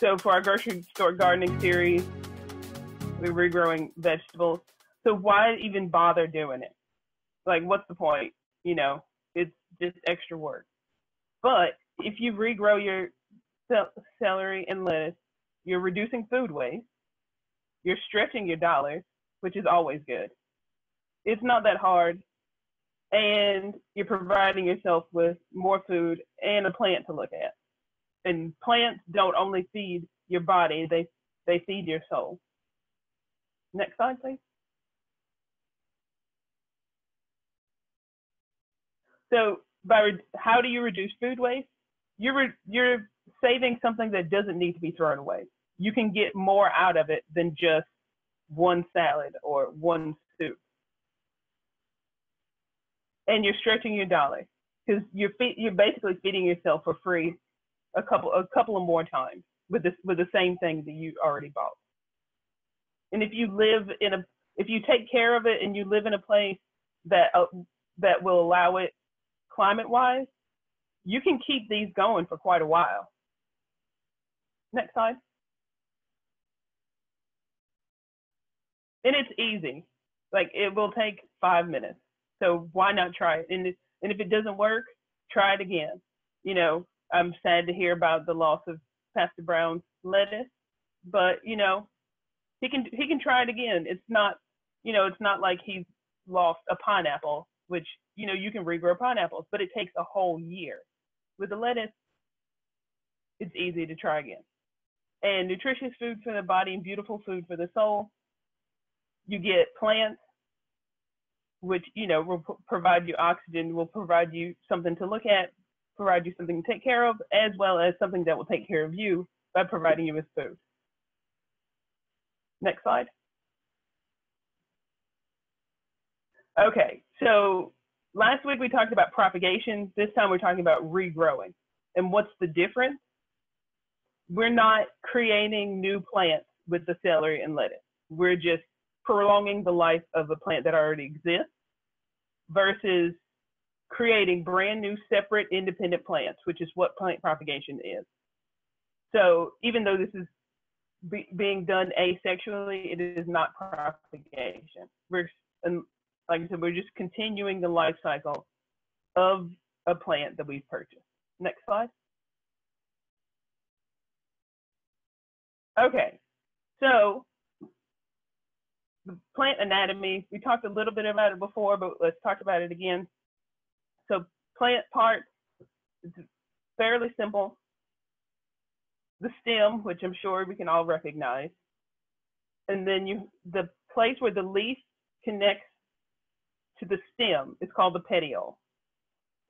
So for our grocery store gardening series, we're regrowing vegetables. So why even bother doing it? Like, what's the point? You know, it's just extra work. But if you regrow your celery and lettuce, you're reducing food waste. You're stretching your dollars, which is always good. It's not that hard. And you're providing yourself with more food and a plant to look at. And plants don't only feed your body, they feed your soul. Next slide, please. So how do you reduce food waste? You're saving something that doesn't need to be thrown away. You can get more out of it than just one salad or one soup. And you're stretching your dollar because you're basically feeding yourself for free a couple of more times with the same thing that you already bought. And if you take care of it and you live in a place that will allow it climate-wise, you can keep these going for quite a while. Next slide. And it's easy. Like, it will take 5 minutes. So why not try it? And if it doesn't work, try it again. You know, I'm sad to hear about the loss of Pastor Brown's lettuce, but you know, he can try it again. It's not like he's lost a pineapple, which, you know, you can regrow pineapples, but it takes a whole year. With the lettuce, it's easy to try again. And nutritious food for the body and beautiful food for the soul. You get plants, which, you know, will provide you oxygen, will provide you something to look at, provide you something to take care of, as well as something that will take care of you by providing you with food. Next slide. Okay, so last week we talked about propagation. This time we're talking about regrowing. And what's the difference? We're not creating new plants with the celery and lettuce. We're just prolonging the life of a plant that already exists versus creating brand new, separate, independent plants, which is what plant propagation is. So even though this is being done asexually, it is not propagation. Like I said, we're just continuing the life cycle of a plant that we've purchased. Next slide. Okay, so the plant anatomy, we talked a little bit about it before, but let's talk about it again. So plant parts, it's fairly simple. The stem, which I'm sure we can all recognize. And then the place where the leaf connects to the stem is called the petiole.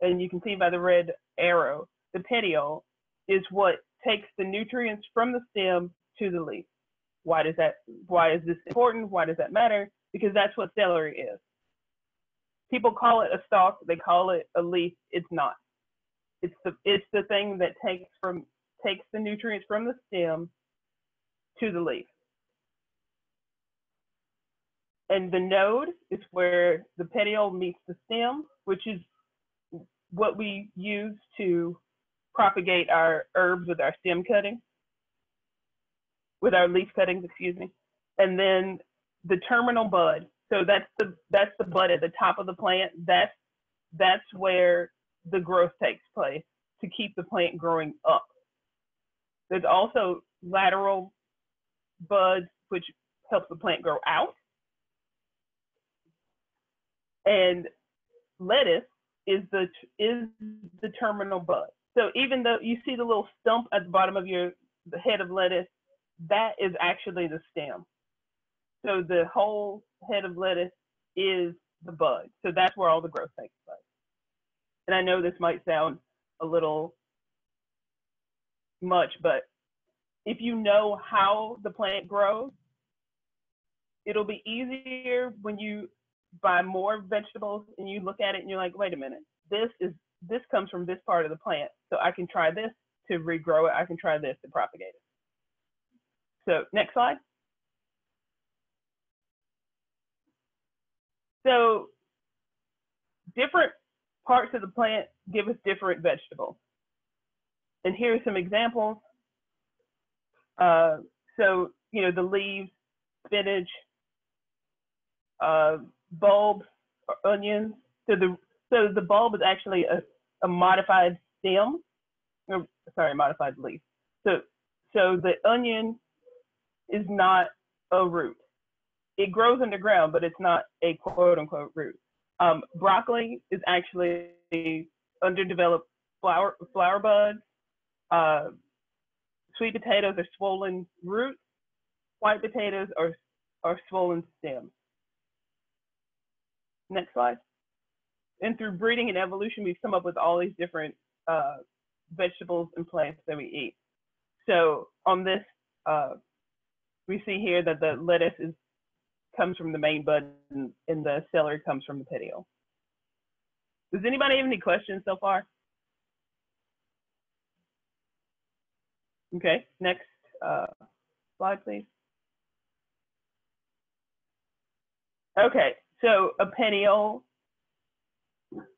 And you can see by the red arrow, the petiole is what takes the nutrients from the stem to the leaf. Why is this important? Why does that matter? Because that's what celery is. People call it a stalk, they call it a leaf. It's not. It's the thing that takes the nutrients from the stem to the leaf. And the node is where the petiole meets the stem, which is what we use to propagate our herbs with our stem cutting, with our leaf cuttings, excuse me. And then the terminal bud. So that's the bud at the top of the plant. That's where the growth takes place to keep the plant growing up. There's also lateral buds, which helps the plant grow out. And lettuce is the terminal bud. So even though you see the little stump at the bottom of the head of lettuce, that is actually the stem. So the whole head of lettuce is the bud. So that's where all the growth takes place. And I know this might sound a little much, but if you know how the plant grows, it'll be easier when you buy more vegetables and you look at it and you're like, wait a minute, this comes from this part of the plant. So I can try this to regrow it. I can try this to propagate it. So next slide. So different parts of the plant give us different vegetables. And here are some examples. So, the leaves, spinach, bulbs, or onions. So the bulb is actually a modified stem, or, sorry, modified leaf. So the onion is not a root. It grows underground, but it's not a quote unquote root. Broccoli is actually underdeveloped flower buds. Sweet potatoes are swollen roots. White potatoes are swollen stems. Next slide. And through breeding and evolution, we've come up with all these different vegetables and plants that we eat. So on this, we see here that the lettuce comes from the main bud, and the celery comes from the petiole. Does anybody have any questions so far? Okay, next slide, please. Okay, so a petiole,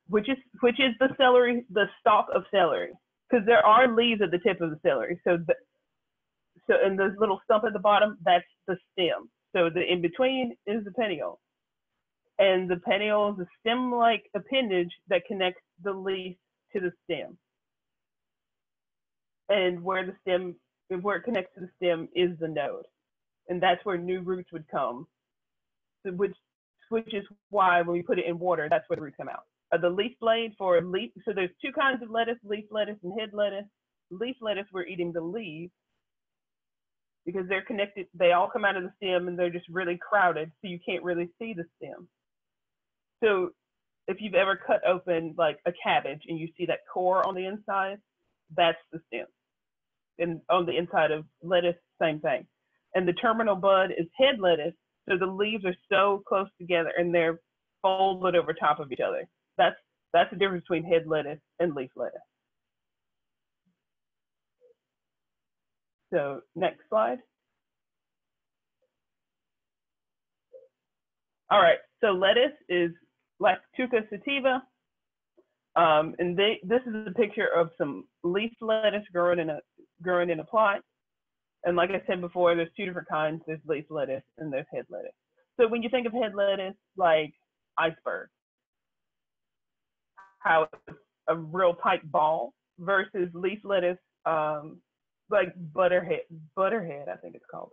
which is the celery, the stalk of celery, because there are leaves at the tip of the celery. So in this little stump at the bottom, that's the stem. So the in between is the petiole, and the petiole is a stem-like appendage that connects the leaf to the stem. And where it connects to the stem is the node, and that's where new roots would come. So which is why when we put it in water, that's where the roots come out. The leaf blade for leaf. So there's two kinds of lettuce: leaf lettuce and head lettuce. Leaf lettuce, we're eating the leaves because they're connected. They all come out of the stem, and they're just really crowded, so you can't really see the stem. So if you've ever cut open like a cabbage and you see that core on the inside, that's the stem. And on the inside of lettuce, same thing. And the terminal bud is head lettuce. So the leaves are so close together and they're folded over top of each other. That's the difference between head lettuce and leaf lettuce. So next slide. All right, so lettuce is Lactuca sativa. And this is a picture of some leaf lettuce growing in a plot. And like I said before, there's two different kinds. There's leaf lettuce and there's head lettuce. So when you think of head lettuce, like iceberg, how it's a real tight ball, versus leaf lettuce, like butterhead, I think it's called.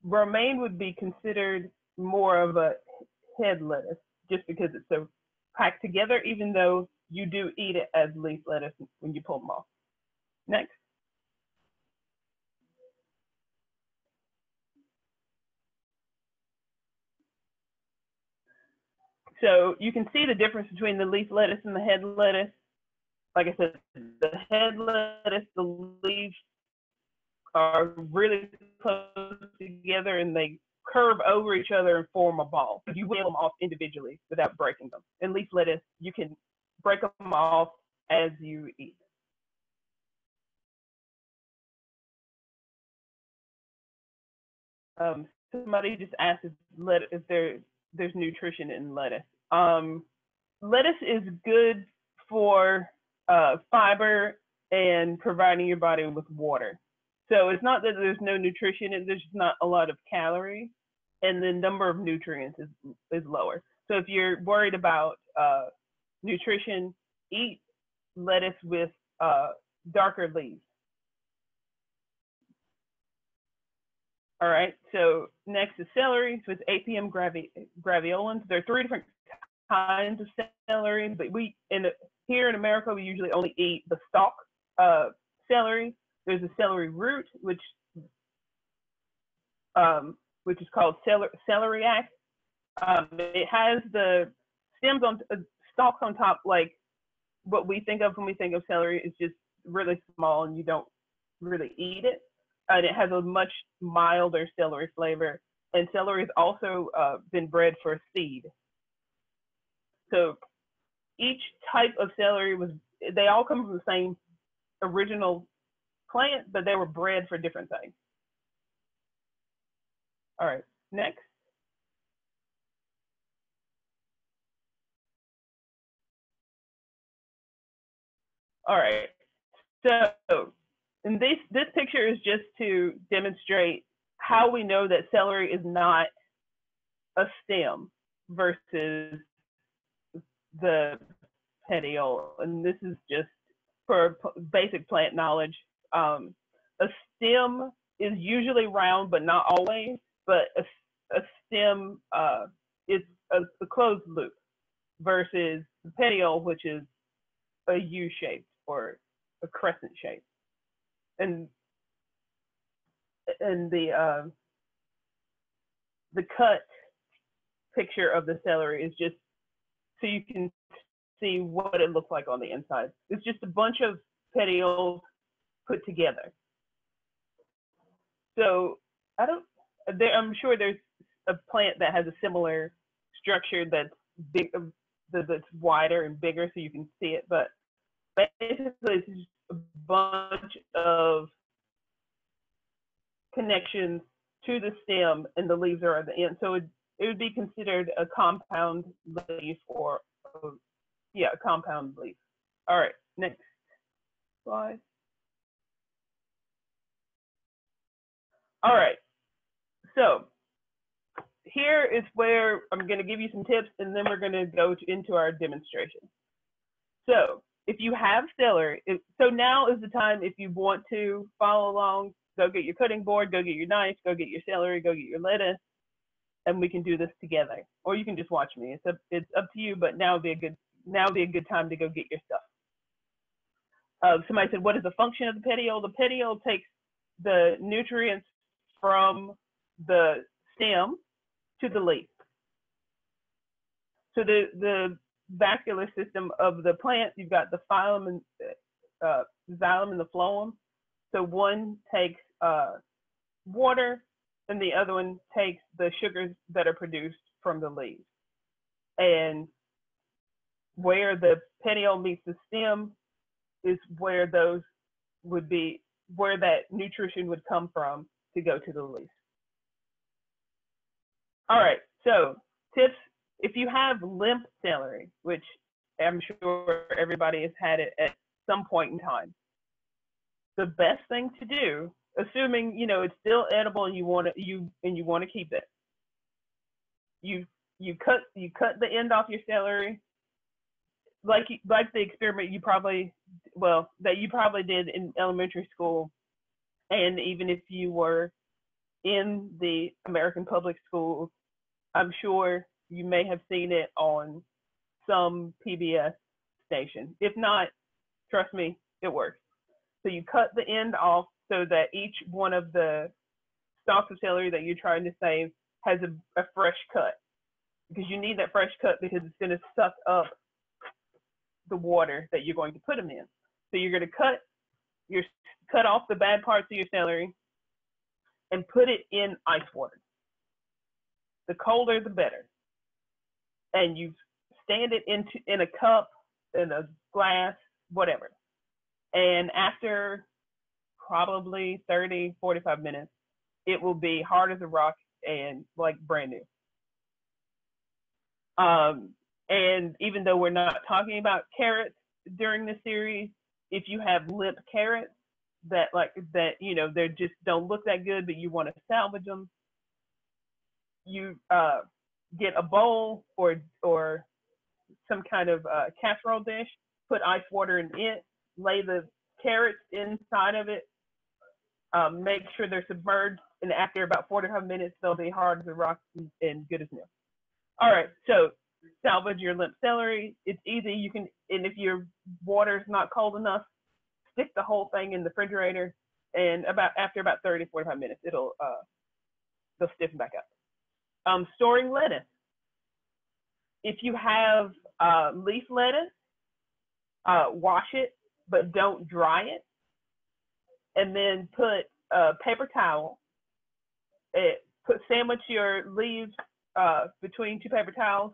Romaine would be considered more of a head lettuce just because it's so packed together, even though you do eat it as leaf lettuce when you pull them off. Next. So you can see the difference between the leaf lettuce and the head lettuce. Like I said, the head lettuce, the leaves are really close together and they curve over each other and form a ball. You whittle them off individually without breaking them. In leaf lettuce, you can break them off as you eat. Somebody just asked if there's nutrition in lettuce. Lettuce is good for fiber and providing your body with water. So it's not that there's no nutrition, there's just not a lot of calories, and the number of nutrients is lower. So if you're worried about nutrition, eat lettuce with darker leaves. All right, so next is celery. So it's Apium graveolens. There are three different kinds of celery, but here in America, we usually only eat the stalk celery. There's a celery root, which is called celeriac. It has the stems on stalks on top, like what we think of when we think of celery. Is just really small, and you don't really eat it. And it has a much milder celery flavor. And celery has also been bred for seed. So each type of celery they all come from the same original plant, but they were bred for different things. All right, next. All right, so And this picture is just to demonstrate how we know that celery is not a stem versus the petiole. And this is just for basic plant knowledge. A stem is usually round, but not always. But a stem is a closed loop versus the petiole, which is a U-shaped or a crescent shape. And the cut picture of the celery is just so you can see what it looks like on the inside. It's just a bunch of petioles put together. So I'm sure there's a plant that has a similar structure that's big, that's wider and bigger, so you can see it. But basically, it's just a bunch of connections to the stem, and the leaves are at the end. So it would be considered a compound leaf, or a compound leaf. All right, next slide. All right, so here is where I'm going to give you some tips, and then we're going to go into our demonstration. So if you have celery, so now is the time, if you want to follow along, go get your cutting board, go get your knife, go get your celery, go get your lettuce, and we can do this together. Or you can just watch me. It's up to you, but now would be a good time to go get your stuff. Somebody said, what is the function of the petiole? The petiole takes the nutrients from the stem to the leaf. So the vascular system of the plant, you've got the phylum and xylem and the phloem. So one takes water, and the other one takes the sugars that are produced from the leaves. And where the petiole meets the stem is where those would be, where that nutrition would come from to go to the leaf. All right, so tips. If you have limp celery, which I'm sure everybody has had it at some point in time, the best thing to do, assuming it's still edible and you want to keep it, you cut the end off your celery, like the experiment that you probably did in elementary school, and even if you were in the American public schools, I'm sure you may have seen it on some PBS station. If not, trust me, it works. So you cut the end off so that each one of the stalks of celery that you're trying to save has a fresh cut, because you need that fresh cut, because it's going to suck up the water that you're going to put them in. So you're going to cut off the bad parts of your celery and put it in ice water. The colder, the better. And you stand it in a cup, in a glass, whatever. And after probably 30, 45 minutes, it will be hard as a rock and like brand new. And even though we're not talking about carrots during this series, if you have limp carrots that they just don't look that good, but you want to salvage them, you get a bowl or some kind of casserole dish, put ice water in it, lay the carrots inside of it, make sure they're submerged, and after about 45 minutes, they'll be hard as a rock and good as new. All right, so salvage your limp celery. It's easy. And if your water's not cold enough, stick the whole thing in the refrigerator, and after about 30, 45 minutes, they'll stiffen back up. Storing lettuce. If you have leaf lettuce, wash it, but don't dry it. And then put a paper towel. Sandwich your leaves between two paper towels.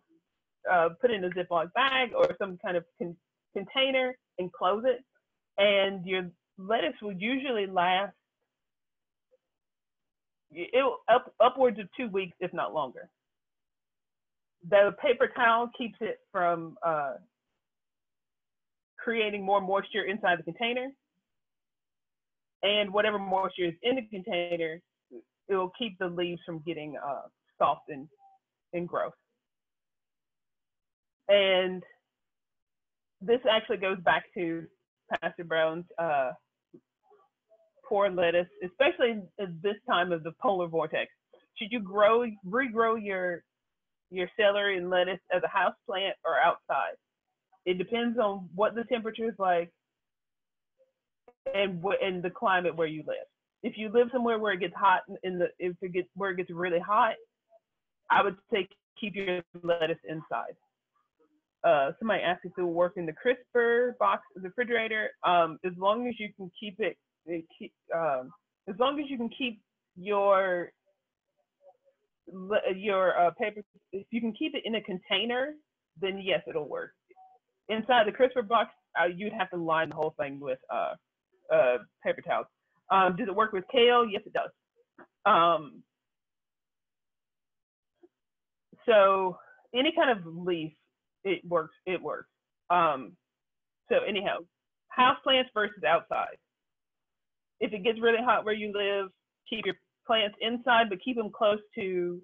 Put it in a Ziploc bag or some kind of container and close it. And your lettuce will usually last upwards of 2 weeks, if not longer. The paper towel keeps it from creating more moisture inside the container. and whatever moisture is in the container, it will keep the leaves from getting soft and gross. And this actually goes back to Pastor Brown's poor lettuce, especially at this time of the polar vortex. Should you regrow your celery and lettuce as a house plant or outside? It depends on what the temperature is like and the climate where you live. If you live somewhere where it gets hot where it gets really hot, I would say keep your lettuce inside. Somebody asked if it will work in the crisper box of the refrigerator. As long as you can keep it, as long as you can keep your paper, if you can keep it in a container, then yes, it'll work. Inside the crisper box, you'd have to line the whole thing with paper towels. Does it work with kale? Yes, it does. So any kind of leaf, it works. So anyhow, house plants versus outside. If it gets really hot where you live, keep your plants inside, but keep them close to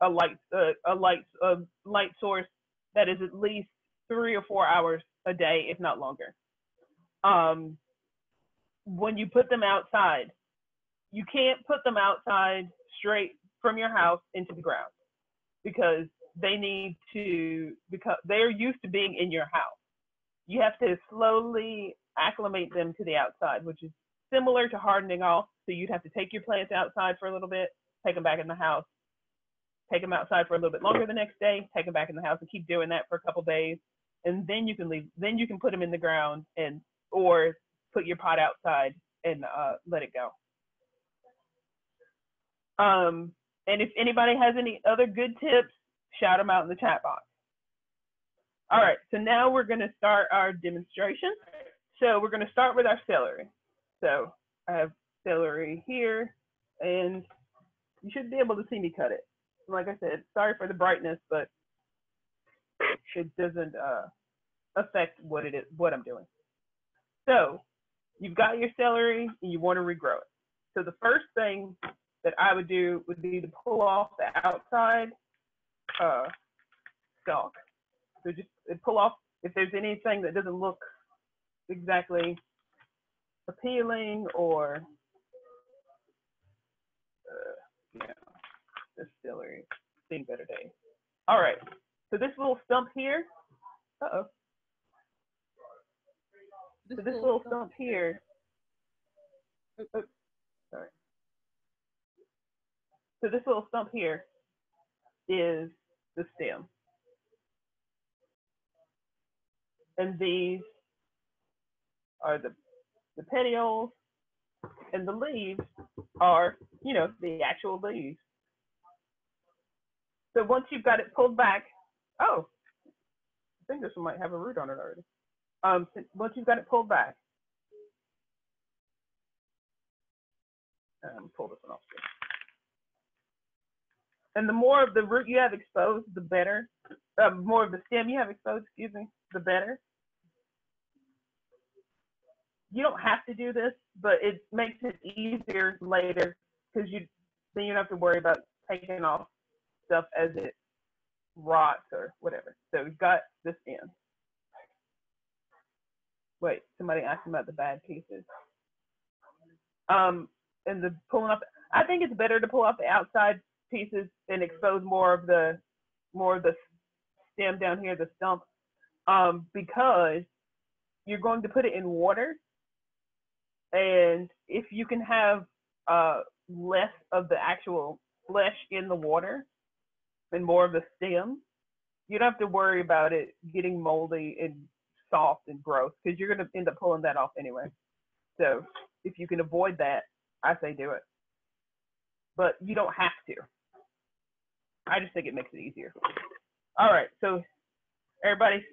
a light source that is at least 3 or 4 hours a day, if not longer. When you put them outside, you can't put them outside straight from your house into the ground because they're used to being in your house. You have to slowly acclimate them to the outside, which is similar to hardening off. So you'd have to take your plants outside for a little bit, take them back in the house, take them outside for a little bit longer the next day, take them back in the house, and keep doing that for a couple days. And then you can leave. Then you can put them in the ground or put your pot outside and let it go. And if anybody has any other good tips, shout them out in the chat box. All right, so now we're going to start our demonstration. So we're going to start with our celery. So I have celery here, and you should be able to see me cut it. Like I said, sorry for the brightness, but it doesn't affect what I'm doing. So you've got your celery, and you want to regrow it. So the first thing that I would do would be to pull off the outside stalk. So just pull off if there's anything that doesn't look exactly appealing or this celery seeing better days. All right, so this little stump here, so this little stump here, sorry. So this little stump here is the stem. And these are the petioles, and the leaves are, the actual leaves. So once you've got it pulled back, I think this one might have a root on it already. Once you've got it pulled back, pull this one off. And the more of the root you have exposed, the better. More of the stem you have exposed, the better. You don't have to do this, but it makes it easier later because then you don't have to worry about taking off stuff as it rots or whatever. So we've got this in. Wait, somebody asked about the bad pieces. And the pulling off, I think it's better to pull off the outside pieces and expose more of the stem down here, the stump, because you're going to put it in water. And if you can have less of the actual flesh in the water and more of the stem, you don't have to worry about it getting moldy and soft and gross because you're going to end up pulling that off anyway. So if you can avoid that, I say do it. But you don't have to. I just think it makes it easier. All right, so everybody,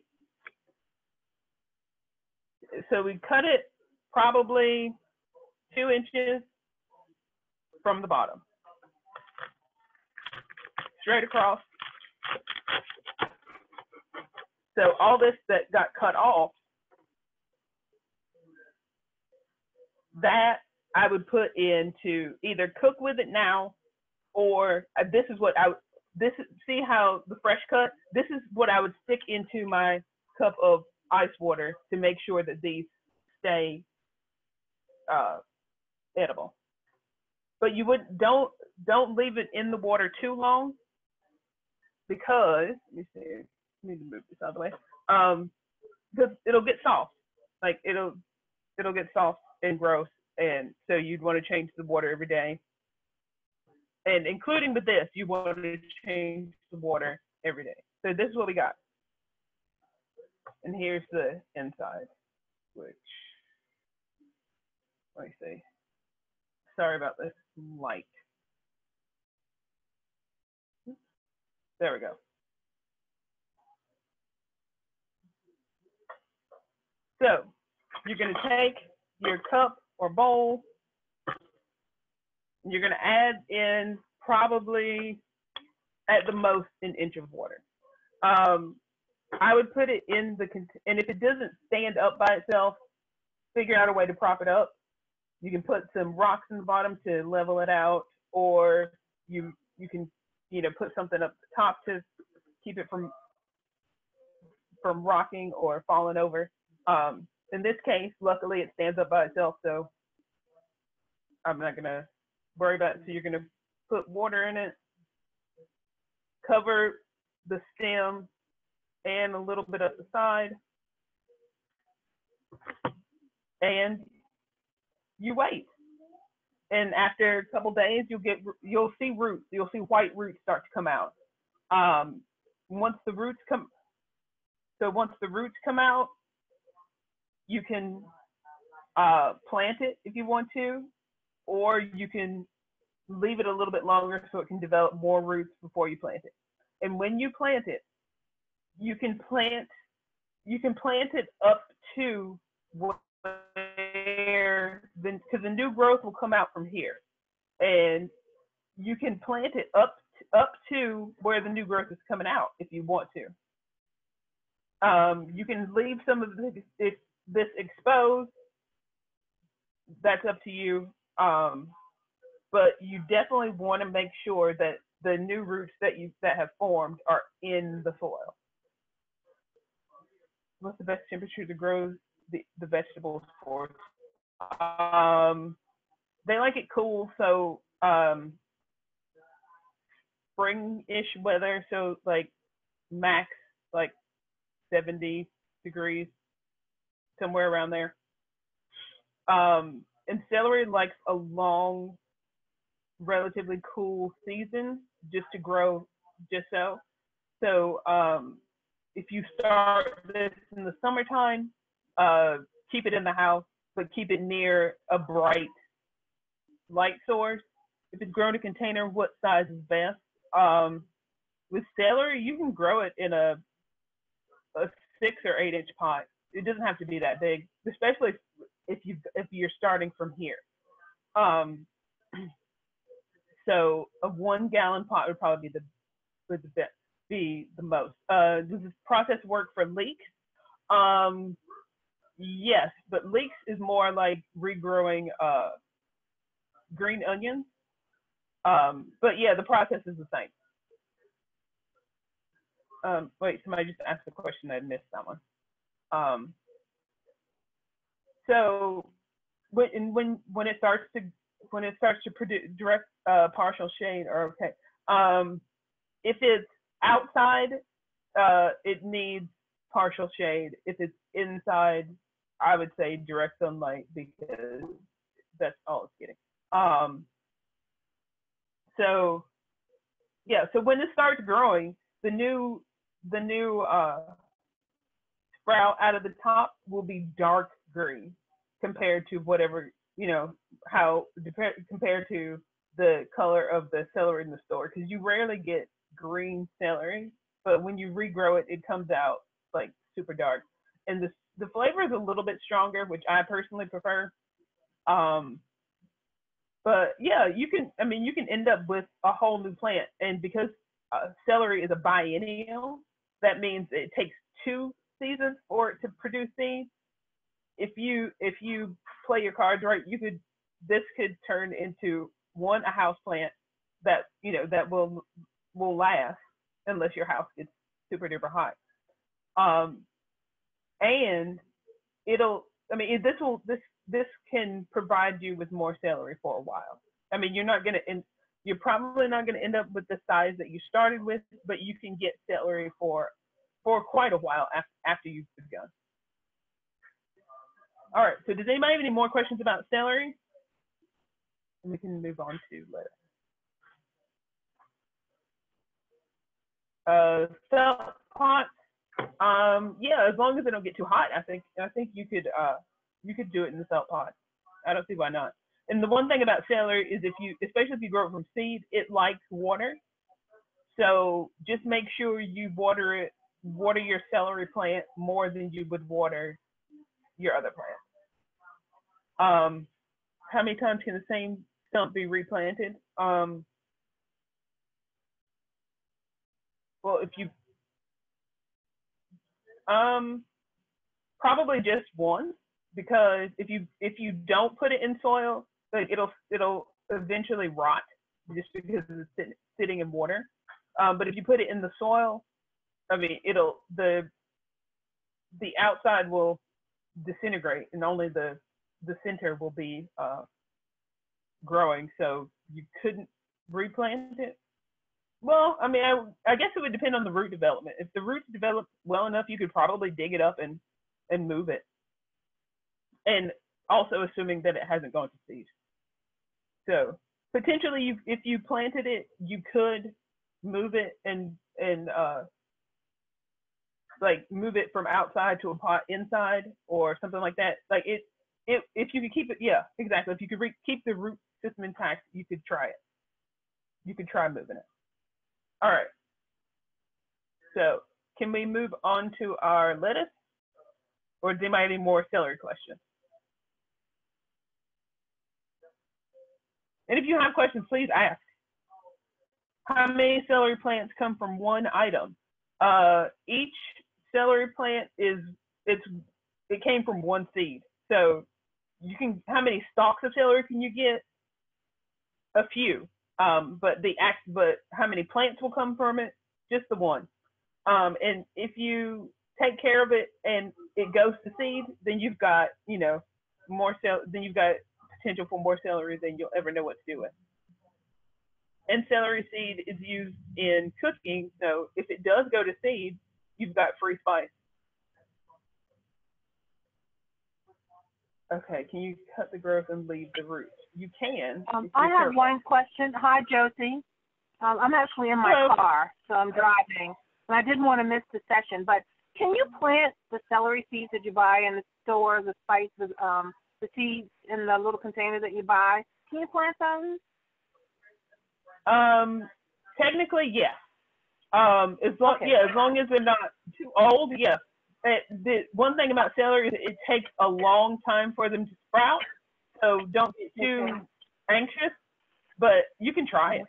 so we cut it probably 2 inches from the bottom, straight across. So all this that got cut off, that I would put into either cook with it now, or this is what see how the fresh cut, this is what I would stick into my cup of ice water to make sure that these stay edible. But you don't leave it in the water too long, because let me see, I need to move this out of the way. Because it'll get soft, like it'll get soft and gross, and so you'd want to change the water every day. And including with this, you want to change the water every day. So this is what we got. And here's the inside, which, let me see. Sorry about this light. There we go. So you're going to take your cup or bowl. You're going to add in probably at the most an inch of water. I would put it in the, and if it doesn't stand up by itself, figure out a way to prop it up. You can put some rocks in the bottom to level it out, or you can, put something up the top to keep it from rocking or falling over. In this case, luckily it stands up by itself, so I'm not gonna worry about it. So you're gonna put water in it, cover the stem and a little bit up the side, and you wait. And after a couple days, you'll see roots. You'll see white roots start to come out. Once the roots come out, you can plant it if you want to, or you can leave it a little bit longer so it can develop more roots before you plant it. And when you plant it, you can plant it up to where, because the new growth will come out from here, and you can plant it up to where the new growth is coming out if you want to. You can leave some of this exposed. That's up to you. But you definitely want to make sure that the new roots that have formed are in the soil. What's the best temperature to grow the vegetables for? They like it cool, so spring-ish weather, so like max like 70 degrees, somewhere around there. And celery likes a long, relatively cool season just to grow just so. So if you start this in the summertime, keep it in the house, but keep it near a bright light source. If it's grown in a container, what size is best? With celery, you can grow it in a 6 or 8 inch pot. It doesn't have to be that big, especially if you're starting from here. So a 1 gallon pot would probably be the most. Does this process work for leeks? Yes, but leeks is more like regrowing green onions. But yeah, the process is the same. Wait, somebody just asked a question. I missed that one. So when it starts to produce direct partial shade, or okay, if it's outside, it needs partial shade. If it's inside, I would say direct sunlight, because that's all it's getting. So yeah, so when it starts growing, the new sprout out of the top will be dark green compared to whatever, compared to the color of the celery in the store, because you rarely get green celery, but when you regrow it, it comes out like super dark, and the flavor is a little bit stronger, which I personally prefer. But yeah, you can end up with a whole new plant, and because celery is a biennial, that means it takes 2 seasons for it to produce seeds. If you play your cards right, you could this could turn into a house plant that that will last unless your house gets super duper hot. And this can provide you with more celery for a while. I mean, you're probably not gonna end up with the size that you started with, but you can get celery for quite a while after you've begun. All right. So does anybody have any more questions about celery? And we can move on to lettuce. Salt pots. Yeah, as long as they don't get too hot, I think you could do it in the salt pot. I don't see why not. And the one thing about celery is especially if you grow it from seed, it likes water. So just make sure you water your celery plant more than you would water your other plants. How many times can the same stump be replanted? Well, if you probably just one, because if you don't put it in soil, like it'll eventually rot just because it's sitting in water. But if you put it in the soil, I mean, the outside will disintegrate and only the center will be growing. So you couldn't replant it. Well, I mean, I guess it would depend on the root development. If the roots develop well enough, you could probably dig it up and move it. And also assuming that it hasn't gone to seed. So potentially, if you planted it, you could move it and like move it from outside to a pot inside or something like that. Like if you could keep it, yeah, exactly. If you could keep the root system intact, you could try it. You could try moving it. All right. So can we move on to our lettuce? Or does anybody have any more celery questions? And if you have questions, please ask. How many celery plants come from one item? Each celery plant it came from one seed. So how many stalks of celery can you get? A few. But how many plants will come from it? Just the one. And if you take care of it and it goes to seed, then you've got, then you've got potential for more celery than you'll ever know what to do with. And celery seed is used in cooking, so if it does go to seed, you've got free spice. Okay, can you cut the growth and leave the roots? You can. I have one question. Hi, Josie. I'm actually in my car, so I'm driving, and I didn't want to miss the session, but can you plant the celery seeds that you buy in the store, the spices, the seeds in the little container that you buy? Can you plant those? Technically, yes. As long as they're not too old, yes. The one thing about celery is it takes a long time for them to sprout, so don't get too anxious, but you can try it.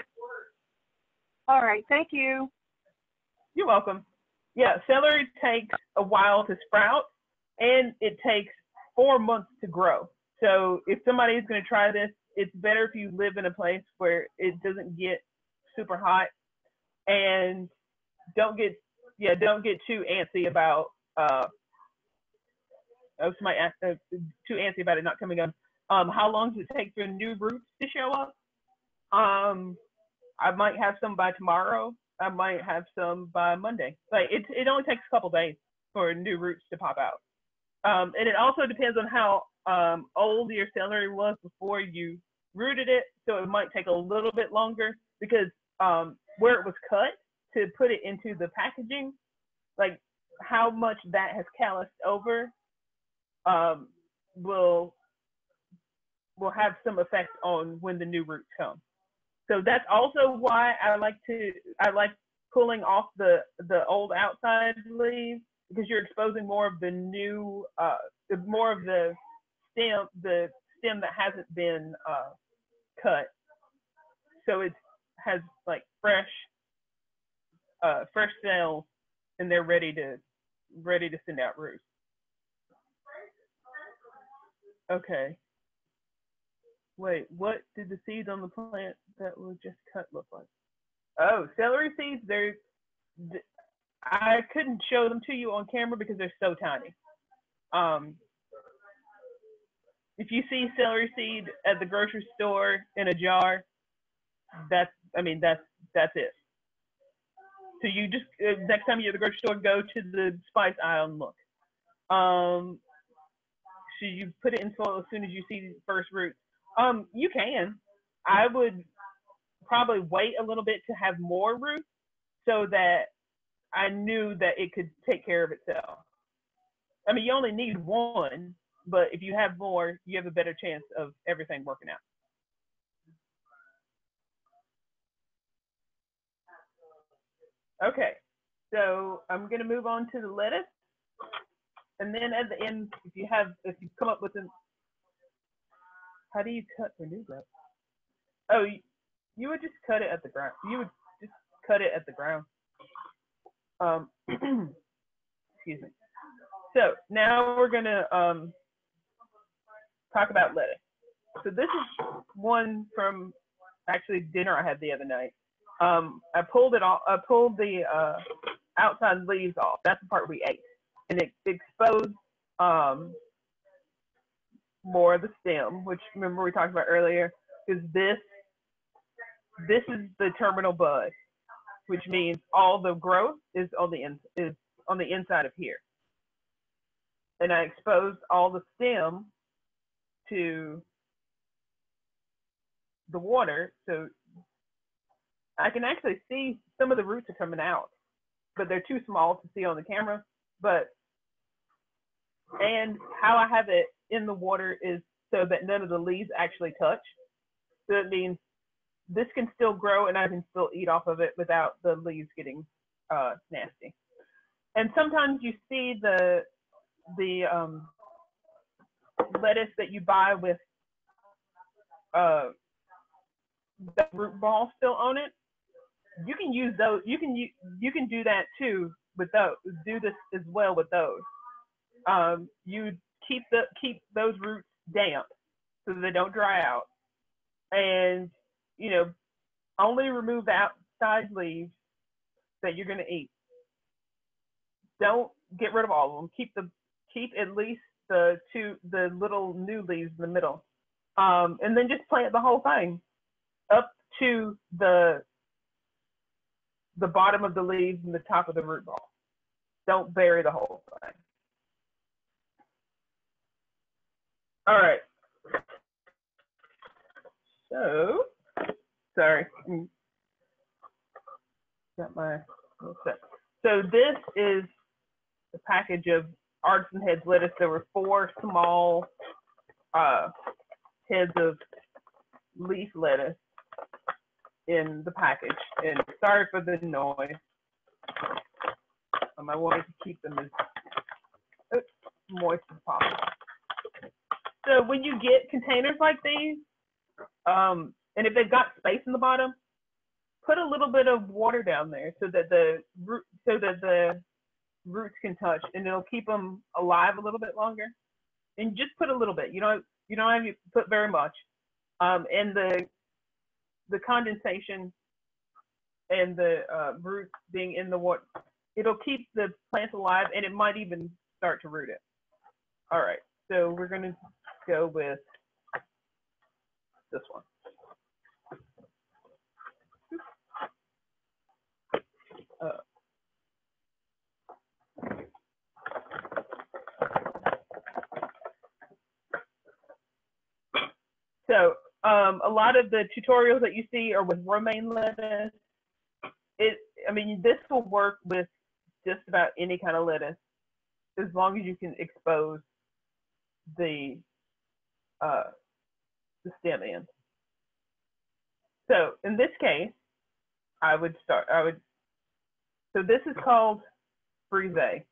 All right, thank you. You're welcome. Yeah, celery takes a while to sprout, and it takes 4 months to grow. So if somebody is going to try this, it's better if you live in a place where it doesn't get super hot, and don't get too antsy about too antsy about it not coming up. How long does it take for new roots to show up? I might have some by tomorrow. I might have some by Monday. Like it only takes a couple days for new roots to pop out. And it also depends on how old your celery was before you rooted it. So it might take a little bit longer because where it was cut to put it into the packaging, like how much that has calloused over will have some effect on when the new roots come. So that's also why I like pulling off the old outside leaves, because you're exposing more of the new, more of the stem that hasn't been cut. So it has like fresh cells, and they're ready to send out roots. Okay. Wait, what did the seeds on the plant that was just cut look like? Oh, celery seeds. I couldn't show them to you on camera because they're so tiny. If you see celery seed at the grocery store in a jar, that's it. So you just next time you're at the grocery store, go to the spice aisle and look. Should you put it in soil as soon as you see the first roots? You can. I would probably wait a little bit to have more roots so that I knew that it could take care of itself. I mean, you only need one, but if you have more, you have a better chance of everything working out. Okay, so I'm going to move on to the lettuce. And then at the end, if you come up with how do you cut the new growth? Oh, you would just cut it at the ground. You would just cut it at the ground. Excuse me. So now we're gonna talk about lettuce. So this is one from actually dinner I had the other night. I pulled it off. I pulled the outside leaves off. That's the part we ate, and it exposed more of the stem, which remember we talked about earlier. Because this is the terminal bud, which means all the growth is on the inside of here. And I exposed all the stem to the water, so I can actually see some of the roots are coming out, but they're too small to see on the camera. And how I have it in the water is so that none of the leaves actually touch. So it means this can still grow and I can still eat off of it without the leaves getting nasty. And sometimes you see the lettuce that you buy with the root ball still on it. You can use those. You can do that too with those. Do this as well with those. You keep those roots damp so that they don't dry out, and only remove the outside leaves that you're going to eat. Don't get rid of all of them. Keep at least the little new leaves in the middle, and then just plant the whole thing up to the bottom of the leaves and the top of the root ball. Don't bury the whole thing. All right. So, sorry. Got my little set. So this is the package of Artisan Heads lettuce. There were 4 small heads of leaf lettuce in the package. And sorry for the noise. I wanted to keep them as moist as possible. So when you get containers like these, and if they've got space in the bottom, put a little bit of water down there so that the roots can touch, and it'll keep them alive a little bit longer. And just put a little bit. You don't have to put very much. And the condensation and the roots being in the water, it'll keep the plants alive, and it might even start to root it. All right, so we're going to go with this one. So a lot of the tutorials that you see are with romaine lettuce. This will work with just about any kind of lettuce, as long as you can expose the stem end. So in this case, so this is called frise.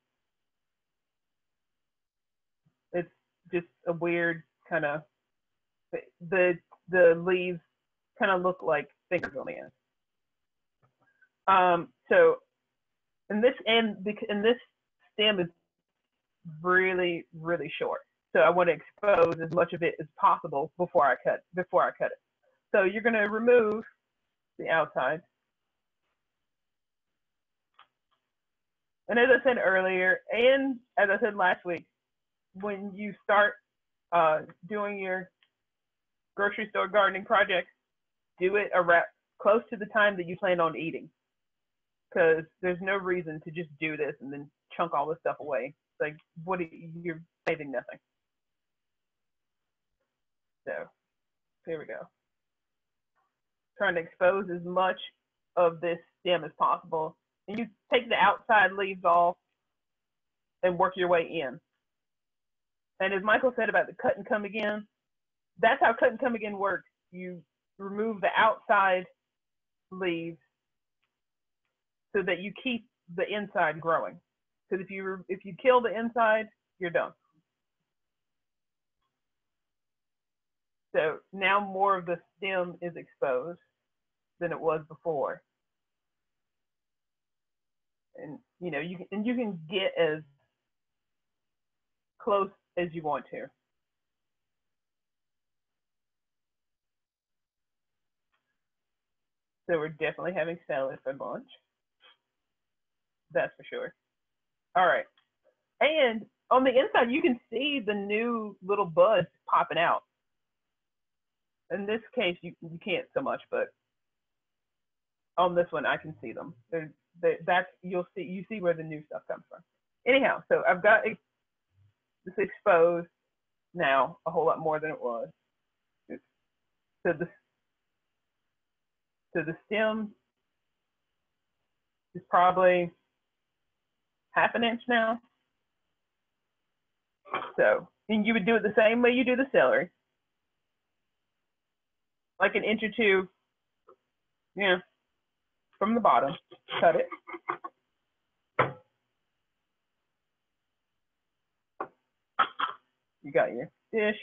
It's just a weird kind of, the leaves kind of look like fingers on the end. So and this stem is really, really short. So I want to expose as much of it as possible before I cut it. So you're going to remove the outside. And as I said earlier, and as I said last week, when you start doing your grocery store gardening project, do it around close to the time that you plan on eating, because there's no reason to just do this and then chunk all this stuff away. It's like, you're saving nothing. So here we go. Trying to expose as much of this stem as possible. And you take the outside leaves off and work your way in. And as Michael said about the cut and come again, that's how cut and come again works. You remove the outside leaves so that you keep the inside growing. Because if you kill the inside, you're done. So now more of the stem is exposed than it was before. And you can get as close as you want to. So we're definitely having salad for lunch. That's for sure. All right. And on the inside, you can see the new little buds popping out. In this case, you can't so much, but on this one, I can see them. You see where the new stuff comes from. Anyhow, so I've got this exposed now a whole lot more than it was. So the stem is probably half an inch now. So, and you would do it the same way you do the celery. Like an inch or two, from the bottom, cut it. You got your dish.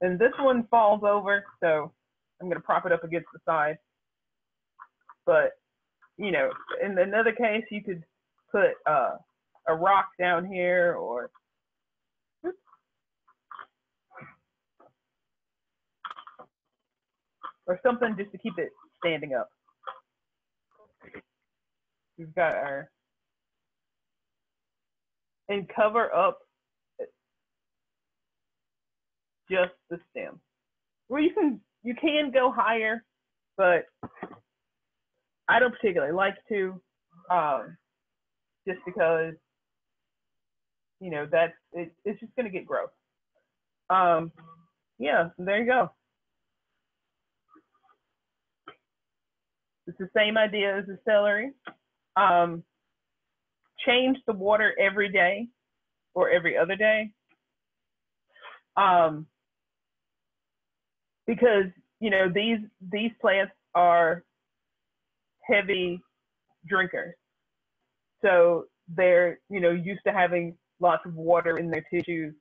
And this one falls over, so I'm going to prop it up against the side. But, in another case, you could put a rock down here or something just to keep it standing up. We've got and cover up just the stem. Well, you can go higher, but I don't particularly like to, just because, it's just going to get gross. Yeah, so there you go. It's the same idea as the celery. Change the water every day or every other day. Because, these plants are heavy drinkers. So they're, used to having lots of water in their tissues,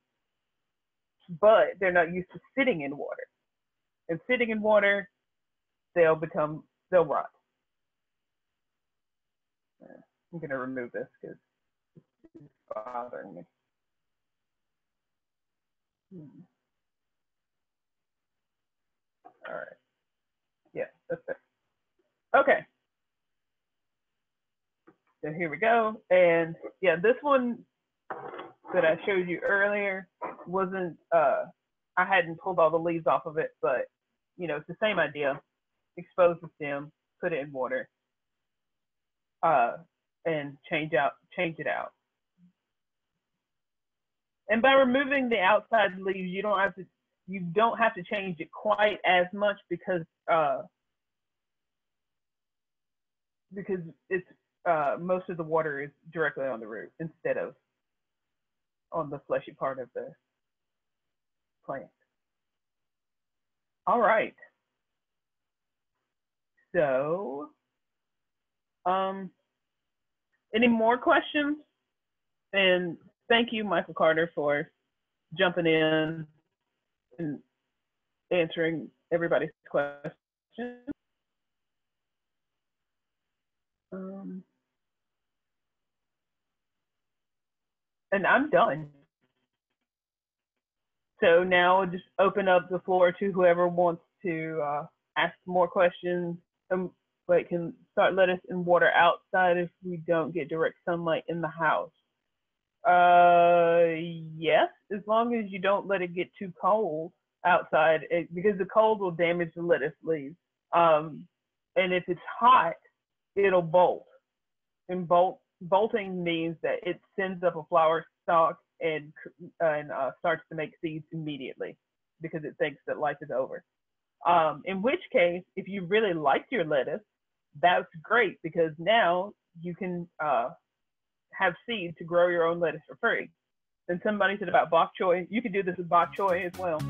but they're not used to sitting in water. And sitting in water, they'll rot. I'm going to remove this because it's bothering me. All right. Yeah, that's it. Okay. So here we go. And yeah, this one that I showed you earlier wasn't, I hadn't pulled all the leaves off of it, but, it's the same idea. Expose the stem, put it in water, and change it out. And by removing the outside leaves, you don't have to change it quite as much because it's most of the water is directly on the root instead of on the fleshy part of the plant. All right. So, any more questions? And thank you, Michael Carter, for jumping in and answering everybody's questions. And I'm done. So now I'll just open up the floor to whoever wants to ask more questions. But can start lettuce and water outside if we don't get direct sunlight in the house. Yes, as long as you don't let it get too cold outside, because the cold will damage the lettuce leaves. And if it's hot, it'll bolt. And bolting means that it sends up a flower stalk and starts to make seeds immediately because it thinks that life is over. In which case, if you really like your lettuce, that's great because now you can have seed to grow your own lettuce for free. And somebody said about bok choy, you could do this with bok choy as well.